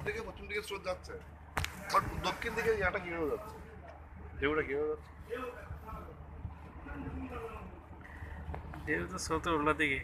থেকে পশ্চিম দিকে স্রোত যাচ্ছে, বাট দক্ষিণ দিকে ইয়াটা কিভাবে যাচ্ছে, ঢেউটা কিভাবে যাচ্ছে? ঢেউ তো স্রোতের উল্টা দিকে।